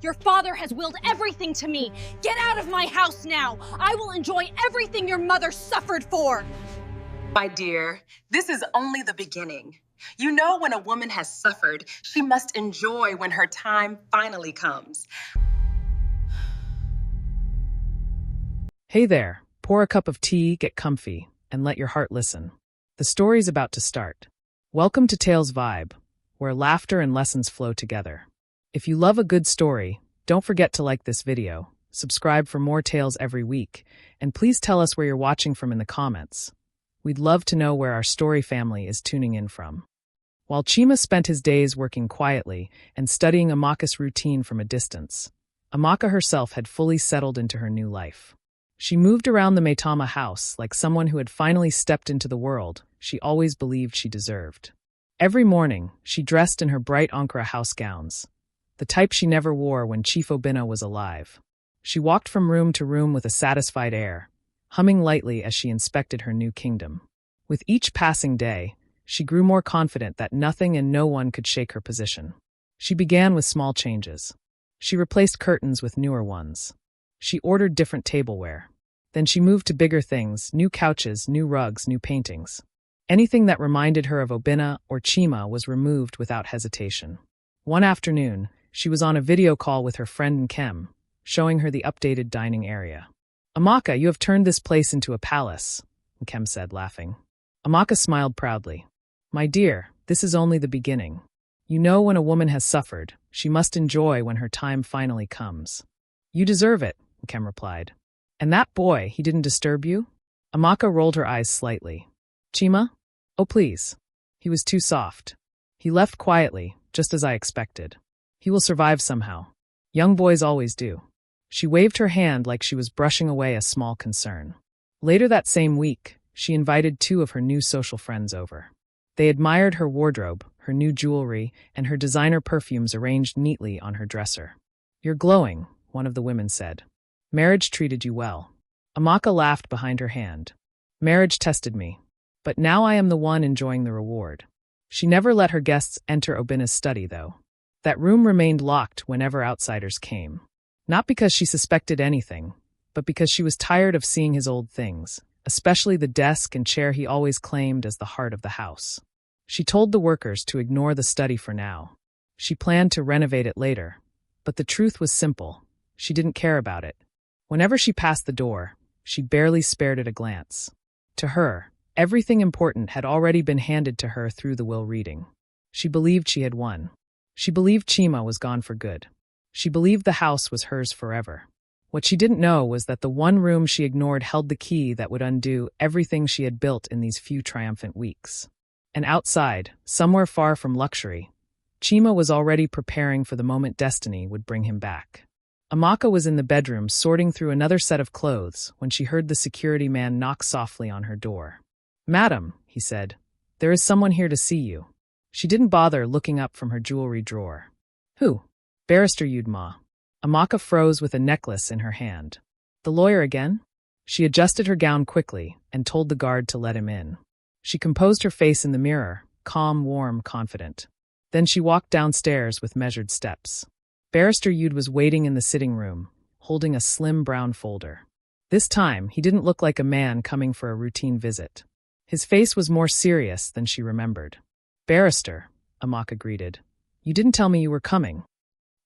Your father has willed everything to me. Get out of my house now. I will enjoy everything your mother suffered for. My dear, this is only the beginning. You know, when a woman has suffered, she must enjoy when her time finally comes. Hey there, pour a cup of tea, get comfy, and let your heart listen. The story's about to start. Welcome to Tales Vibe, where laughter and lessons flow together. If you love a good story, don't forget to like this video, subscribe for more tales every week, and please tell us where you're watching from in the comments. We'd love to know where our story family is tuning in from. While Chima spent his days working quietly and studying Amaka's routine from a distance, Amaka herself had fully settled into her new life. She moved around the Maitama house like someone who had finally stepped into the world she always believed she deserved. Every morning, she dressed in her bright Ankara house gowns, the type she never wore when Chief Obinna was alive. She walked from room to room with a satisfied air, humming lightly as she inspected her new kingdom. With each passing day, she grew more confident that nothing and no one could shake her position. She began with small changes. She replaced curtains with newer ones. She ordered different tableware. Then she moved to bigger things, new couches, new rugs, new paintings. Anything that reminded her of Obinna or Chima was removed without hesitation. One afternoon, she was on a video call with her friend Nkem, showing her the updated dining area. "Amaka, you have turned this place into a palace," Nkem said, laughing. Amaka smiled proudly. "My dear, this is only the beginning. You know, when a woman has suffered, she must enjoy when her time finally comes." "You deserve it," Nkem replied. "And that boy, he didn't disturb you?" Amaka rolled her eyes slightly. "Chima? Oh, please. He was too soft. He left quietly, just as I expected. He will survive somehow. Young boys always do." She waved her hand like she was brushing away a small concern. Later that same week, she invited 2 of her new social friends over. They admired her wardrobe, her new jewelry, and her designer perfumes arranged neatly on her dresser. "You're glowing," one of the women said. "Marriage treated you well." Amaka laughed behind her hand. "Marriage tested me. But now I am the one enjoying the reward." She never let her guests enter Obinna's study, though. That room remained locked whenever outsiders came. Not because she suspected anything, but because she was tired of seeing his old things, especially the desk and chair he always claimed as the heart of the house. She told the workers to ignore the study for now. She planned to renovate it later, but the truth was simple. She didn't care about it. Whenever she passed the door, she barely spared it a glance. To her, everything important had already been handed to her through the will reading. She believed she had won. She believed Chima was gone for good. She believed the house was hers forever. What she didn't know was that the one room she ignored held the key that would undo everything she had built in these few triumphant weeks. And outside, somewhere far from luxury, Chima was already preparing for the moment destiny would bring him back. Amaka was in the bedroom sorting through another set of clothes when she heard the security man knock softly on her door. "Madam," he said, "there is someone here to see you." She didn't bother looking up from her jewelry drawer. "Who?" "Barrister Yudma." Amaka froze with a necklace in her hand. "The lawyer again?" She adjusted her gown quickly and told the guard to let him in. She composed her face in the mirror, calm, warm, confident. Then she walked downstairs with measured steps. Barrister Yud was waiting in the sitting room, holding a slim brown folder. This time, he didn't look like a man coming for a routine visit. His face was more serious than she remembered. "Barrister," Amaka greeted. "You didn't tell me you were coming."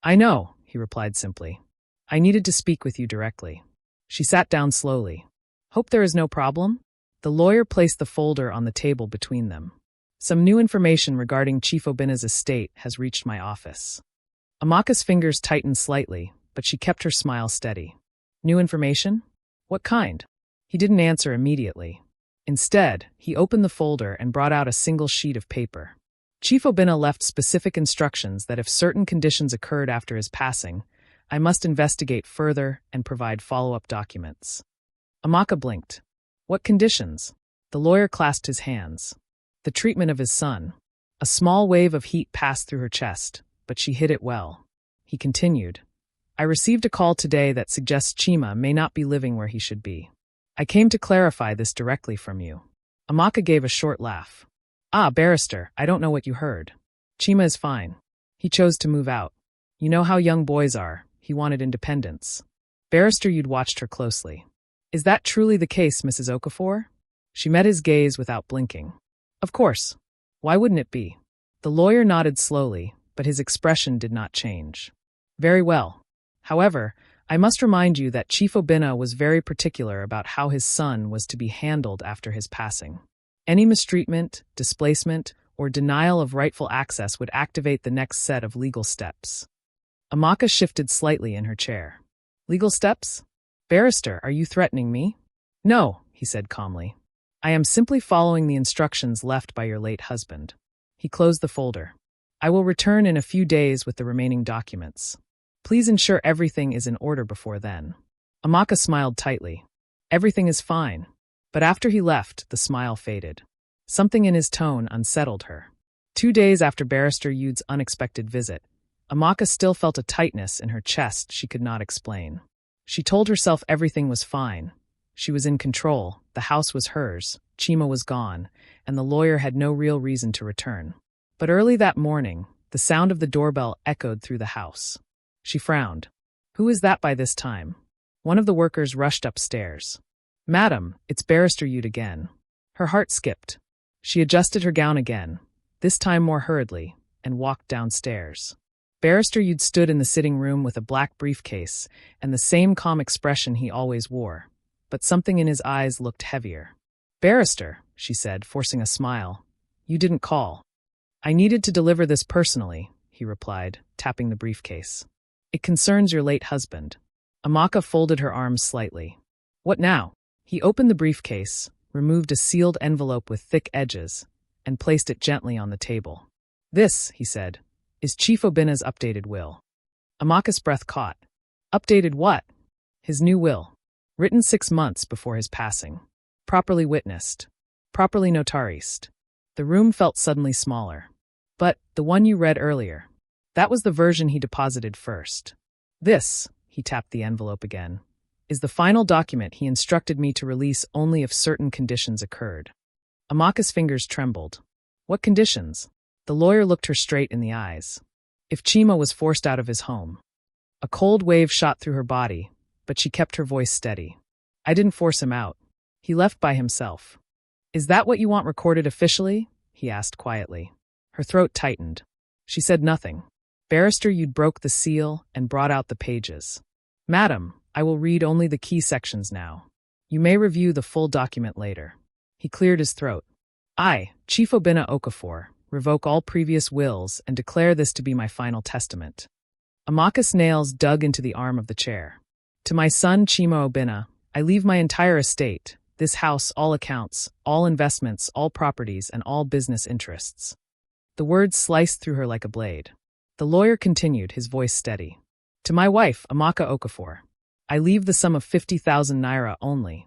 "I know," he replied simply. "I needed to speak with you directly." She sat down slowly. "Hope there is no problem?" The lawyer placed the folder on the table between them. "Some new information regarding Chief Obinna's estate has reached my office." Amaka's fingers tightened slightly, but she kept her smile steady. "New information? What kind?" He didn't answer immediately. Instead, he opened the folder and brought out a single sheet of paper. Chief Obinna left specific instructions that if certain conditions occurred after his passing, I must investigate further and provide follow-up documents. Amaka blinked. "What conditions?" The lawyer clasped his hands. "The treatment of his son." A small wave of heat passed through her chest, but she hid it well. He continued, "I received a call today that suggests Chima may not be living where he should be. I came to clarify this directly from you." Amaka gave a short laugh. "Ah, barrister, I don't know what you heard. Chima is fine. He chose to move out. You know how young boys are. He wanted independence. Barrister Yude watched her closely. Is that truly the case, Mrs. Okafor? She met his gaze without blinking. Of course. Why wouldn't it be? The lawyer nodded slowly, but his expression did not change. Very well. However, I must remind you that Chief Obinna was very particular about how his son was to be handled after his passing. Any mistreatment, displacement, or denial of rightful access would activate the next set of legal steps. Amaka shifted slightly in her chair. Legal steps? Barrister, are you threatening me? No, he said calmly. I am simply following the instructions left by your late husband. He closed the folder. I will return in a few days with the remaining documents. Please ensure everything is in order before then. Amaka smiled tightly. Everything is fine. But after he left, the smile faded. Something in his tone unsettled her. 2 days after Barrister Yude's unexpected visit, Amaka still felt a tightness in her chest she could not explain. She told herself everything was fine. She was in control, the house was hers, Chima was gone, and the lawyer had no real reason to return. But early that morning, the sound of the doorbell echoed through the house. She frowned. Who is that by this time? One of the workers rushed upstairs. Madam, it's Barrister Yude again. Her heart skipped. She adjusted her gown again, this time more hurriedly, and walked downstairs. Barrister Yude stood in the sitting room with a black briefcase and the same calm expression he always wore, but something in his eyes looked heavier. Barrister, she said, forcing a smile, you didn't call. I needed to deliver this personally, he replied, tapping the briefcase. It concerns your late husband. Amaka folded her arms slightly. What now? He opened the briefcase, removed a sealed envelope with thick edges, and placed it gently on the table. This, he said, is Chief Obinna's updated will. Amaka's breath caught. Updated what? His new will. Written 6 months before his passing. Properly witnessed. Properly notarized. The room felt suddenly smaller. But the one you read earlier. That was the version he deposited first. This, he tapped the envelope again, is the final document he instructed me to release only if certain conditions occurred. Amaka's fingers trembled. What conditions? The lawyer looked her straight in the eyes. If Chima was forced out of his home. A cold wave shot through her body, but she kept her voice steady. I didn't force him out. He left by himself. Is that what you want recorded officially? He asked quietly. Her throat tightened. She said nothing. Barrister Yude broke the seal and brought out the pages. Madam, I will read only the key sections now. You may review the full document later. He cleared his throat. I, Chief Obinna Okafor, revoke all previous wills and declare this to be my final testament. Amaka's nails dug into the arm of the chair. To my son Chima Obinna, I leave my entire estate, this house, all accounts, all investments, all properties, and all business interests. The words sliced through her like a blade. The lawyer continued, his voice steady. To my wife, Amaka Okafor, I leave the sum of 50,000 naira only,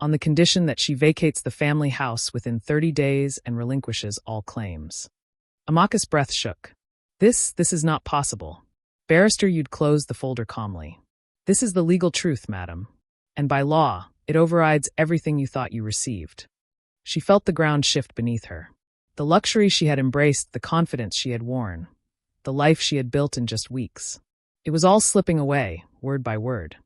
on the condition that she vacates the family house within 30 days and relinquishes all claims. Amaka's breath shook. This is not possible. Barrister Yude closed the folder calmly. This is the legal truth, madam. And by law, it overrides everything you thought you received. She felt the ground shift beneath her. The luxury she had embraced, the confidence she had worn, the life she had built in just weeks. It was all slipping away, word by word.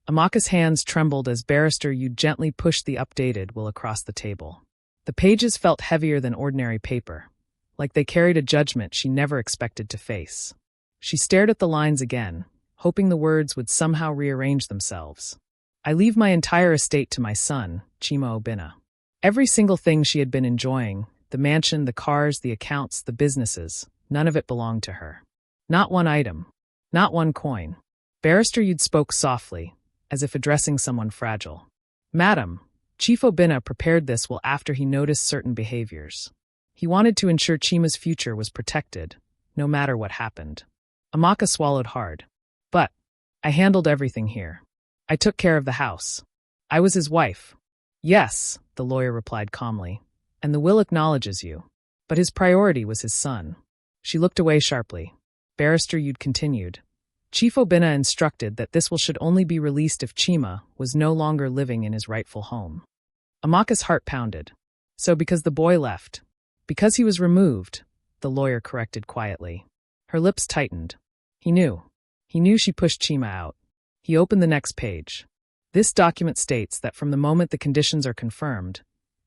Amaka's hands trembled as Barrister Yude gently pushed the updated will across the table. The pages felt heavier than ordinary paper, like they carried a judgment she never expected to face. She stared at the lines again, hoping the words would somehow rearrange themselves. I leave my entire estate to my son, Chima Obinna. Every single thing she had been enjoying, the mansion, the cars, the accounts, the businesses, none of it belonged to her. Not one item. Not one coin. Barrister Yude spoke softly, as if addressing someone fragile. Madam, Chief Obinna prepared this will after he noticed certain behaviors. He wanted to ensure Chima's future was protected, no matter what happened. Amaka swallowed hard. But I handled everything here. I took care of the house. I was his wife. Yes, the lawyer replied calmly, and the will acknowledges you. But his priority was his son. She looked away sharply. Barrister Yude continued. Chief Obinna instructed that this will should only be released if Chima was no longer living in his rightful home. Amaka's heart pounded. So because the boy left. Because he was removed, the lawyer corrected quietly. Her lips tightened. He knew. He knew she pushed Chima out. He opened the next page. This document states that from the moment the conditions are confirmed,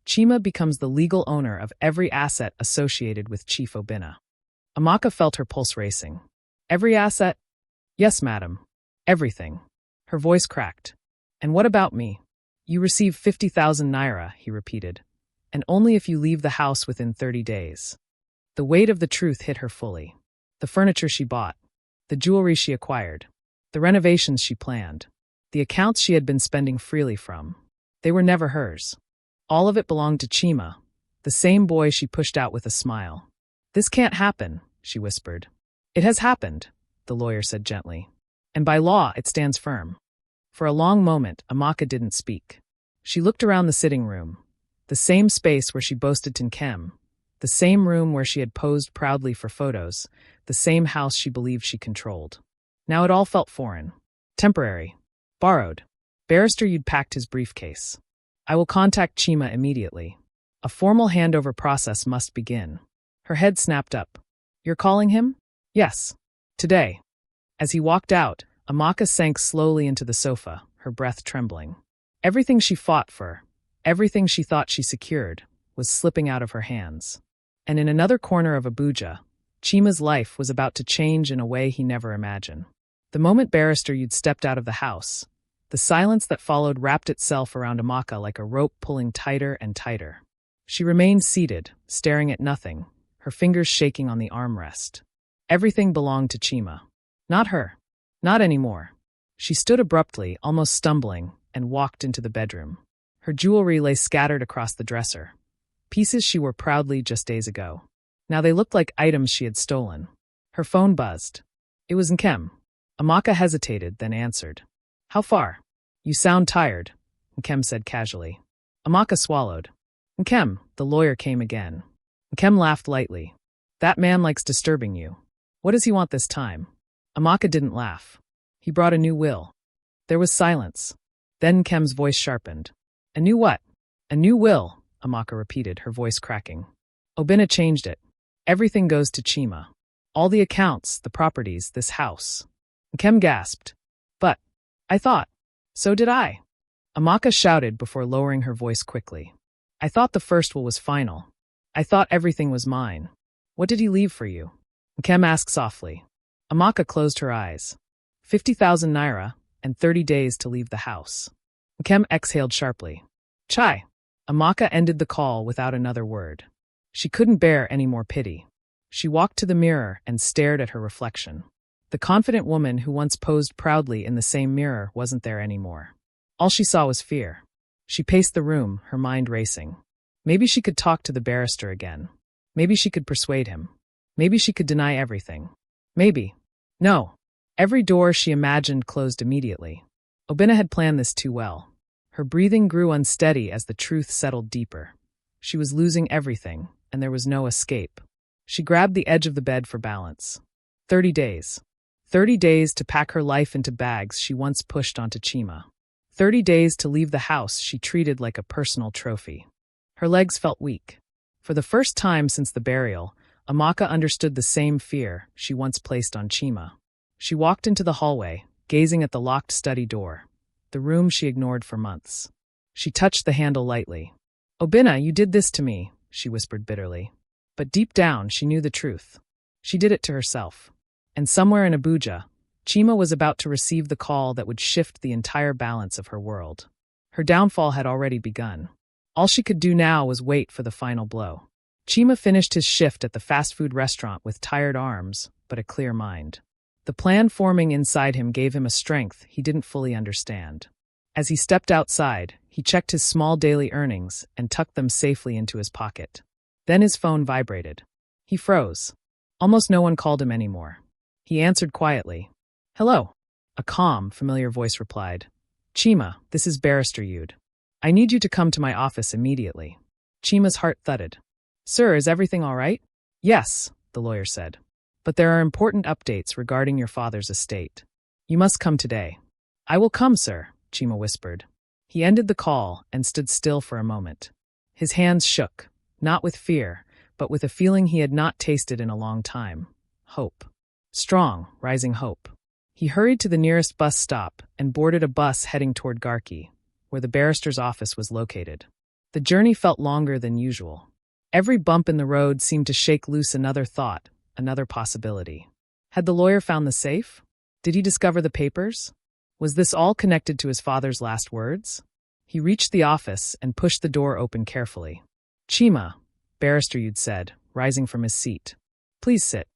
Chima becomes the legal owner of every asset associated with Chief Obinna. Amaka felt her pulse racing. Every asset? Yes, madam. Everything. Her voice cracked. And what about me? You receive 50,000 naira, he repeated. And only if you leave the house within 30 days. The weight of the truth hit her fully. The furniture she bought. The jewelry she acquired. The renovations she planned. The accounts she had been spending freely from. They were never hers. All of it belonged to Chima, the same boy she pushed out with a smile. This can't happen, she whispered. It has happened, the lawyer said gently. And by law, it stands firm. For a long moment, Amaka didn't speak. She looked around the sitting room, the same space where she boasted Tinkem, the same room where she had posed proudly for photos, the same house she believed she controlled. Now it all felt foreign, temporary, borrowed. Barrister Yude packed his briefcase. I will contact Chima immediately. A formal handover process must begin. Her head snapped up. You're calling him? Yes. Today. As he walked out, Amaka sank slowly into the sofa, her breath trembling. Everything she fought for, everything she thought she secured, was slipping out of her hands. And in another corner of Abuja, Chima's life was about to change in a way he never imagined. The moment Barrister Yude stepped out of the house, the silence that followed wrapped itself around Amaka like a rope pulling tighter and tighter. She remained seated, staring at nothing, her fingers shaking on the armrest. Everything belonged to Chima. Not her. Not anymore. She stood abruptly, almost stumbling, and walked into the bedroom. Her jewelry lay scattered across the dresser. Pieces she wore proudly just days ago. Now they looked like items she had stolen. Her phone buzzed. It was Nkem. Amaka hesitated, then answered. How far? You sound tired, Nkem said casually. Amaka swallowed. Nkem, the lawyer came again. Nkem laughed lightly. That man likes disturbing you. What does he want this time? Amaka didn't laugh. He brought a new will. There was silence. Then Nkem's voice sharpened. A new what? A new will, Amaka repeated, her voice cracking. Obinna changed it. Everything goes to Chima. All the accounts, the properties, this house. Nkem gasped. But, I thought. So did I. Amaka shouted before lowering her voice quickly. I thought the first will was final. I thought everything was mine. What did he leave for you? Nkem asked softly. Amaka closed her eyes. 50,000 naira, and 30 days to leave the house. Nkem exhaled sharply. Chai. Amaka ended the call without another word. She couldn't bear any more pity. She walked to the mirror and stared at her reflection. The confident woman who once posed proudly in the same mirror wasn't there anymore. All she saw was fear. She paced the room, her mind racing. Maybe she could talk to the barrister again. Maybe she could persuade him. Maybe she could deny everything. Maybe. No. Every door she imagined closed immediately. Obinna had planned this too well. Her breathing grew unsteady as the truth settled deeper. She was losing everything, and there was no escape. She grabbed the edge of the bed for balance. 30 days. 30 days to pack her life into bags she once pushed onto Chima. 30 days to leave the house she treated like a personal trophy. Her legs felt weak. For the first time since the burial, Amaka understood the same fear she once placed on Chima. She walked into the hallway, gazing at the locked study door, the room she ignored for months. She touched the handle lightly. Obinna, you did this to me, she whispered bitterly. But deep down, she knew the truth. She did it to herself. And somewhere in Abuja, Chima was about to receive the call that would shift the entire balance of her world. Her downfall had already begun. All she could do now was wait for the final blow. Chima finished his shift at the fast food restaurant with tired arms, but a clear mind. The plan forming inside him gave him a strength he didn't fully understand. As he stepped outside, he checked his small daily earnings and tucked them safely into his pocket. Then his phone vibrated. He froze. Almost no one called him anymore. He answered quietly. Hello. A calm, familiar voice replied. Chima, this is Barrister Yude. I need you to come to my office immediately. Chima's heart thudded. Sir, is everything all right? Yes, the lawyer said. But there are important updates regarding your father's estate. You must come today. I will come, sir, Chima whispered. He ended the call and stood still for a moment. His hands shook, not with fear, but with a feeling he had not tasted in a long time. Hope. Strong, rising hope. He hurried to the nearest bus stop and boarded a bus heading toward Garki, where the barrister's office was located. The journey felt longer than usual. Every bump in the road seemed to shake loose another thought, another possibility. Had the lawyer found the safe? Did he discover the papers? Was this all connected to his father's last words? He reached the office and pushed the door open carefully. Chima, Barrister Yude said, rising from his seat. Please sit.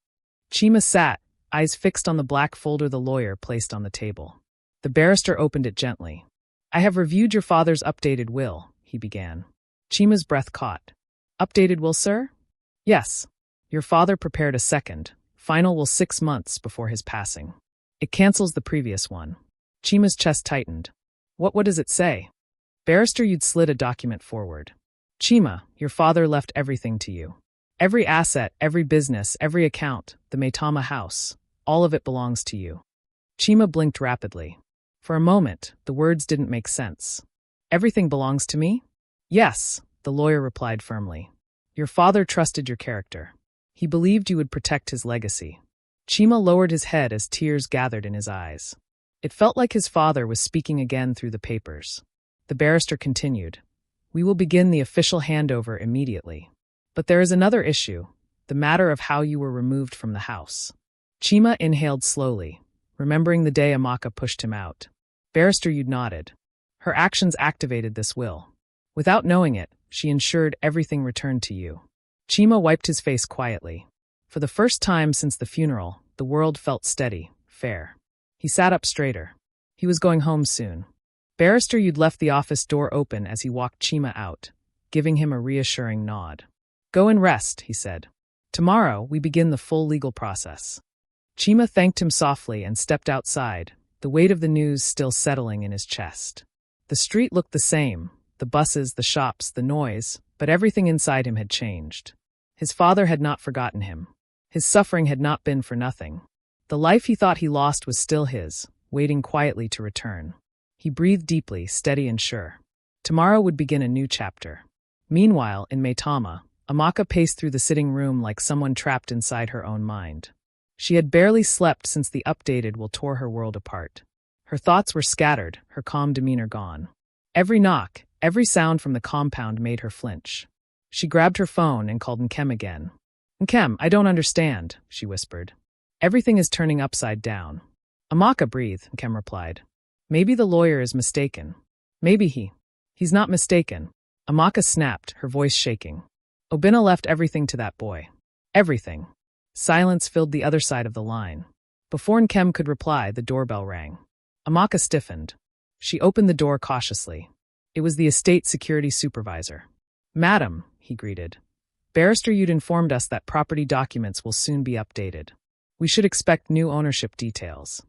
Chima sat, eyes fixed on the black folder the lawyer placed on the table. The barrister opened it gently. I have reviewed your father's updated will, he began. Chima's breath caught. Updated will, sir? Yes. Your father prepared a second, final will 6 months before his passing. It cancels the previous one. Chima's chest tightened. What does it say? Barrister Yude slid a document forward. Chima, your father left everything to you. Every asset, every business, every account, the Maitama house, all of it belongs to you. Chima blinked rapidly. For a moment, the words didn't make sense. Everything belongs to me? Yes, the lawyer replied firmly. Your father trusted your character. He believed you would protect his legacy. Chima lowered his head as tears gathered in his eyes. It felt like his father was speaking again through the papers. The barrister continued. We will begin the official handover immediately. But there is another issue, the matter of how you were removed from the house. Chima inhaled slowly, remembering the day Amaka pushed him out. Barrister Yude nodded. Her actions activated this will. Without knowing it, she ensured everything returned to you. Chima wiped his face quietly. For the first time since the funeral, the world felt steady, fair. He sat up straighter. He was going home soon. Barrister Yude left the office door open as he walked Chima out, giving him a reassuring nod. Go and rest, he said. Tomorrow, we begin the full legal process. Chima thanked him softly and stepped outside, the weight of the news still settling in his chest. The street looked the same, the buses, the shops, the noise, but everything inside him had changed. His father had not forgotten him. His suffering had not been for nothing. The life he thought he lost was still his, waiting quietly to return. He breathed deeply, steady and sure. Tomorrow would begin a new chapter. Meanwhile, in Maitama, Amaka paced through the sitting room like someone trapped inside her own mind. She had barely slept since the updated will tore her world apart. Her thoughts were scattered, her calm demeanor gone. Every knock, every sound from the compound made her flinch. She grabbed her phone and called Nkem again. Nkem, I don't understand, she whispered. Everything is turning upside down. Amaka breathed, Nkem replied. Maybe the lawyer is mistaken. Maybe he's not mistaken. Amaka snapped, her voice shaking. Obinna left everything to that boy. Everything. Silence filled the other side of the line. Before Nkem could reply, the doorbell rang. Amaka stiffened. She opened the door cautiously. It was the estate security supervisor. Madam, he greeted. Barrister Yude informed us that property documents will soon be updated. We should expect new ownership details.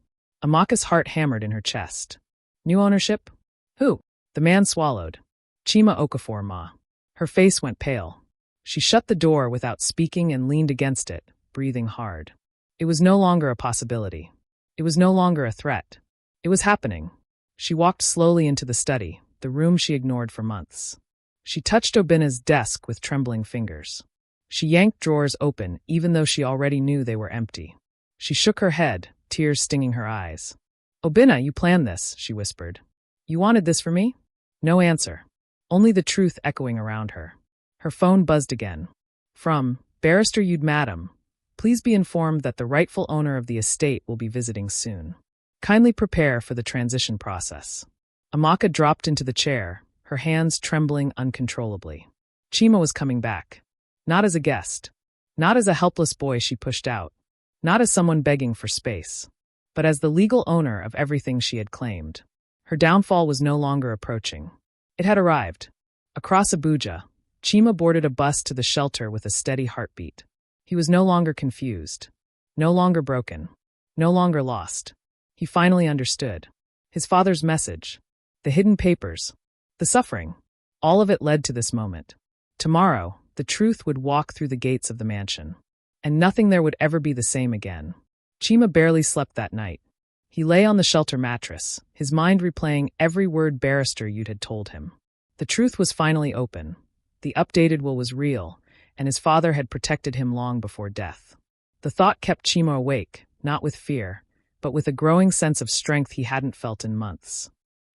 Amaka's heart hammered in her chest. New ownership? Who? The man swallowed. Chima Okafor Ma. Her face went pale. She shut the door without speaking and leaned against it, breathing hard. It was no longer a possibility. It was no longer a threat. It was happening. She walked slowly into the study, the room she ignored for months. She touched Obinna's desk with trembling fingers. She yanked drawers open, even though she already knew they were empty. She shook her head, tears stinging her eyes. Obinna, you planned this, she whispered. You wanted this for me? No answer. Only the truth echoing around her. Her phone buzzed again. From Barrister Yude, Madam. Please be informed that the rightful owner of the estate will be visiting soon. Kindly prepare for the transition process. Amaka dropped into the chair, her hands trembling uncontrollably. Chima was coming back. Not as a guest. Not as a helpless boy she pushed out. Not as someone begging for space. But as the legal owner of everything she had claimed. Her downfall was no longer approaching. It had arrived. Across Abuja, Chima boarded a bus to the shelter with a steady heartbeat. He was no longer confused. No longer broken. No longer lost. He finally understood. His father's message. The hidden papers. The suffering. All of it led to this moment. Tomorrow, the truth would walk through the gates of the mansion. And nothing there would ever be the same again. Chima barely slept that night. He lay on the shelter mattress, his mind replaying every word Barrister Yude had told him. The truth was finally open. The updated will was real, and his father had protected him long before death. The thought kept Chima awake, not with fear, but with a growing sense of strength he hadn't felt in months.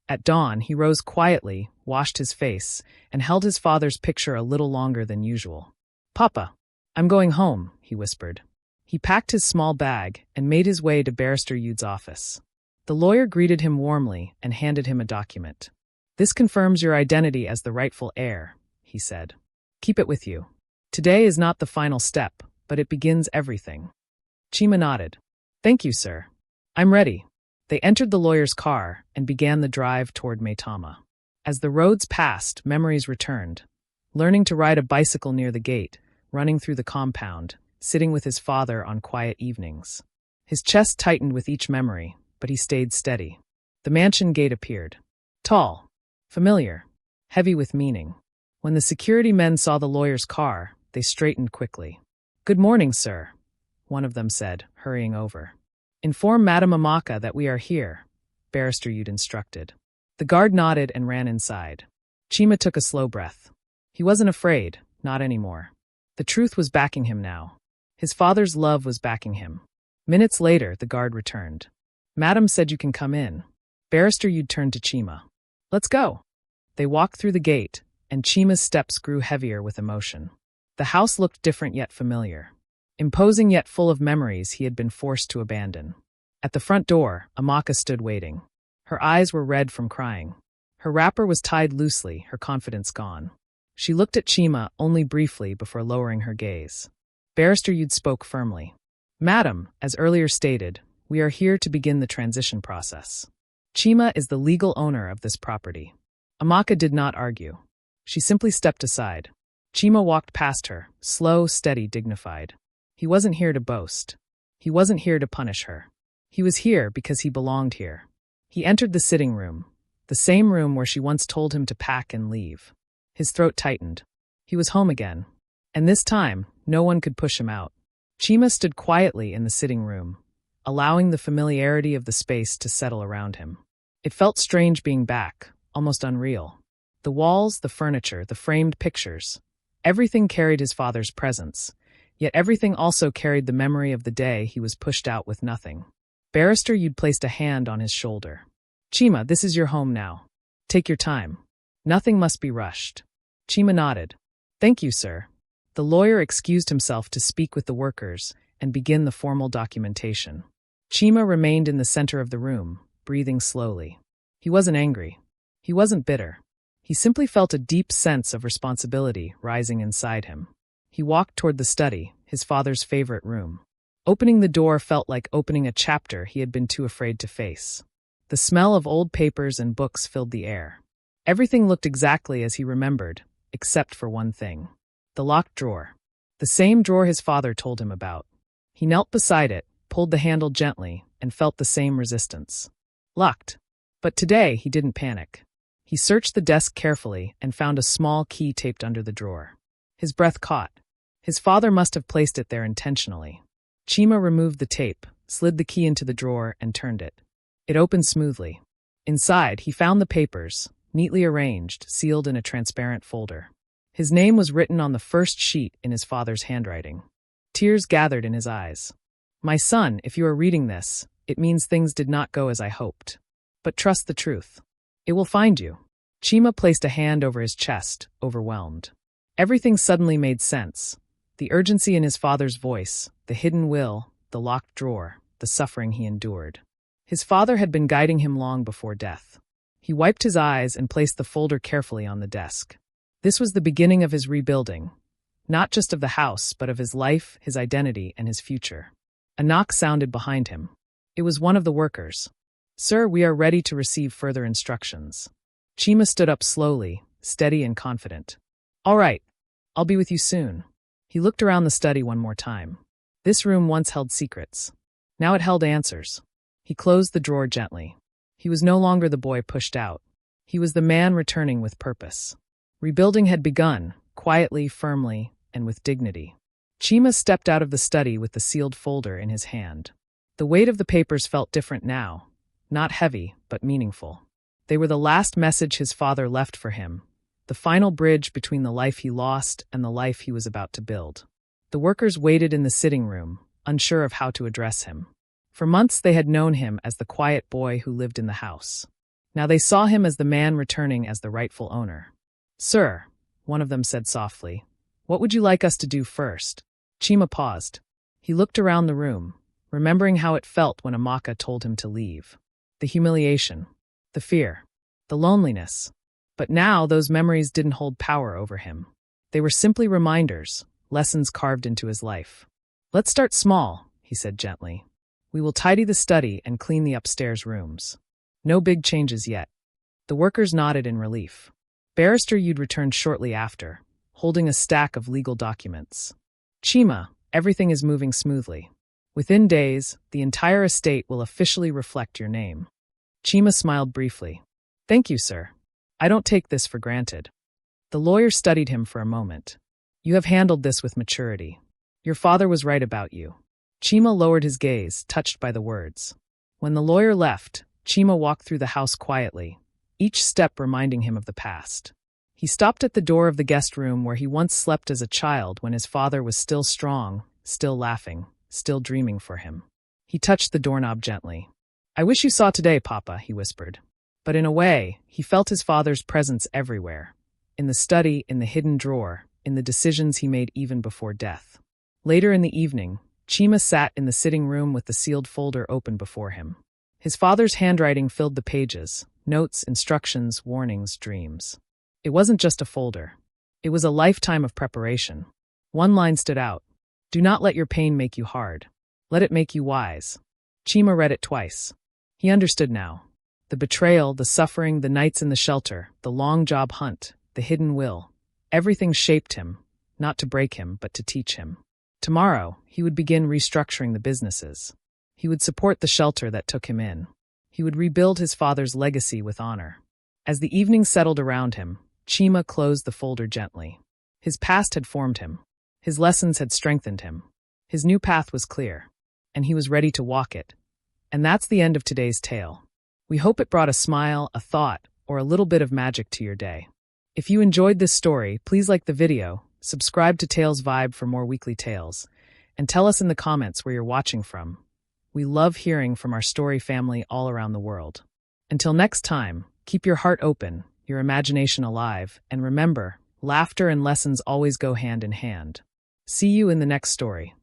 At dawn, he rose quietly, washed his face, and held his father's picture a little longer than usual. "Papa, I'm going home," he whispered. He packed his small bag and made his way to Barrister Yude's office. The lawyer greeted him warmly and handed him a document. "This confirms your identity as the rightful heir," he said. "Keep it with you. Today is not the final step, but it begins everything." Chima nodded. "Thank you, sir. I'm ready." They entered the lawyer's car and began the drive toward Maitama. As the roads passed, memories returned. Learning to ride a bicycle near the gate, running through the compound, sitting with his father on quiet evenings. His chest tightened with each memory, but he stayed steady. The mansion gate appeared. Tall, familiar, heavy with meaning. When the security men saw the lawyer's car, they straightened quickly. "Good morning, sir," one of them said, hurrying over. "Inform Madame Amaka that we are here," Barrister Yude instructed. The guard nodded and ran inside. Chima took a slow breath. He wasn't afraid, not anymore. The truth was backing him now. His father's love was backing him. Minutes later, the guard returned. "Madam said you can come in." Barrister Yude turned to Chima. "Let's go." They walked through the gate, and Chima's steps grew heavier with emotion. The house looked different yet familiar. Imposing yet full of memories he had been forced to abandon. At the front door, Amaka stood waiting. Her eyes were red from crying. Her wrapper was tied loosely, her confidence gone. She looked at Chima only briefly before lowering her gaze. Barrister Yude spoke firmly. "Madam, as earlier stated, we are here to begin the transition process. Chima is the legal owner of this property." Amaka did not argue. She simply stepped aside. Chima walked past her, slow, steady, dignified. He wasn't here to boast. He wasn't here to punish her. He was here because he belonged here. He entered the sitting room, the same room where she once told him to pack and leave. His throat tightened. He was home again. And this time, no one could push him out. Chima stood quietly in the sitting room, allowing the familiarity of the space to settle around him. It felt strange being back, almost unreal. The walls, the furniture, the framed pictures, everything carried his father's presence. Yet everything also carried the memory of the day he was pushed out with nothing. Barrister Yude placed a hand on his shoulder. "Chima, this is your home now. Take your time. Nothing must be rushed." Chima nodded. "Thank you, sir." The lawyer excused himself to speak with the workers and begin the formal documentation. Chima remained in the center of the room, breathing slowly. He wasn't angry. He wasn't bitter. He simply felt a deep sense of responsibility rising inside him. He walked toward the study, his father's favorite room. Opening the door felt like opening a chapter he had been too afraid to face. The smell of old papers and books filled the air. Everything looked exactly as he remembered, except for one thing. The locked drawer. The same drawer his father told him about. He knelt beside it, pulled the handle gently, and felt the same resistance. Locked. But today he didn't panic. He searched the desk carefully and found a small key taped under the drawer. His breath caught. His father must have placed it there intentionally. Chima removed the tape, slid the key into the drawer, and turned it. It opened smoothly. Inside, he found the papers, neatly arranged, sealed in a transparent folder. His name was written on the first sheet in his father's handwriting. Tears gathered in his eyes. "My son, if you are reading this, it means things did not go as I hoped. But trust the truth. It will find you." Chima placed a hand over his chest, overwhelmed. Everything suddenly made sense. The urgency in his father's voice, the hidden will, the locked drawer, the suffering he endured. His father had been guiding him long before death. He wiped his eyes and placed the folder carefully on the desk. This was the beginning of his rebuilding, not just of the house, but of his life, his identity, and his future. A knock sounded behind him. It was one of the workers. "Sir, we are ready to receive further instructions." Chima stood up slowly, steady and confident. "All right, I'll be with you soon." He looked around the study one more time. This room once held secrets. Now it held answers. He closed the drawer gently. He was no longer the boy pushed out. He was the man returning with purpose. Rebuilding had begun, quietly, firmly, and with dignity. Chima stepped out of the study with the sealed folder in his hand. The weight of the papers felt different now, not heavy, but meaningful. They were the last message his father left for him, the final bridge between the life he lost and the life he was about to build. The workers waited in the sitting room, unsure of how to address him. For months they had known him as the quiet boy who lived in the house. Now they saw him as the man returning as the rightful owner. "Sir," one of them said softly, "what would you like us to do first?" Chima paused. He looked around the room, remembering how it felt when Amaka told him to leave. The humiliation, the fear, the loneliness. But now those memories didn't hold power over him. They were simply reminders, lessons carved into his life. "Let's start small," he said gently. "We will tidy the study and clean the upstairs rooms. No big changes yet." The workers nodded in relief. Barrister Yude returned shortly after, holding a stack of legal documents. "Chima, everything is moving smoothly. Within days, the entire estate will officially reflect your name." Chima smiled briefly. "Thank you, sir. I don't take this for granted." The lawyer studied him for a moment. "You have handled this with maturity. Your father was right about you." Chima lowered his gaze, touched by the words. When the lawyer left, Chima walked through the house quietly, each step reminding him of the past. He stopped at the door of the guest room where he once slept as a child when his father was still strong, still laughing, still dreaming for him. He touched the doorknob gently. "I wish you saw today, Papa," he whispered. But in a way, he felt his father's presence everywhere. In the study, in the hidden drawer, in the decisions he made even before death. Later in the evening, Chima sat in the sitting room with the sealed folder open before him. His father's handwriting filled the pages, notes, instructions, warnings, dreams. It wasn't just a folder. It was a lifetime of preparation. One line stood out. "Do not let your pain make you hard. Let it make you wise." Chima read it twice. He understood now. The betrayal, the suffering, the nights in the shelter, the long job hunt, the hidden will. Everything shaped him, not to break him, but to teach him. Tomorrow, he would begin restructuring the businesses. He would support the shelter that took him in. He would rebuild his father's legacy with honor. As the evening settled around him, Chima closed the folder gently. His past had formed him. His lessons had strengthened him. His new path was clear, and he was ready to walk it. And that's the end of today's tale. We hope it brought a smile, a thought, or a little bit of magic to your day. If you enjoyed this story, please like the video, subscribe to Tales Vibe for more weekly tales, and tell us in the comments where you're watching from. We love hearing from our story family all around the world. Until next time, keep your heart open, your imagination alive, and remember, laughter and lessons always go hand in hand. See you in the next story.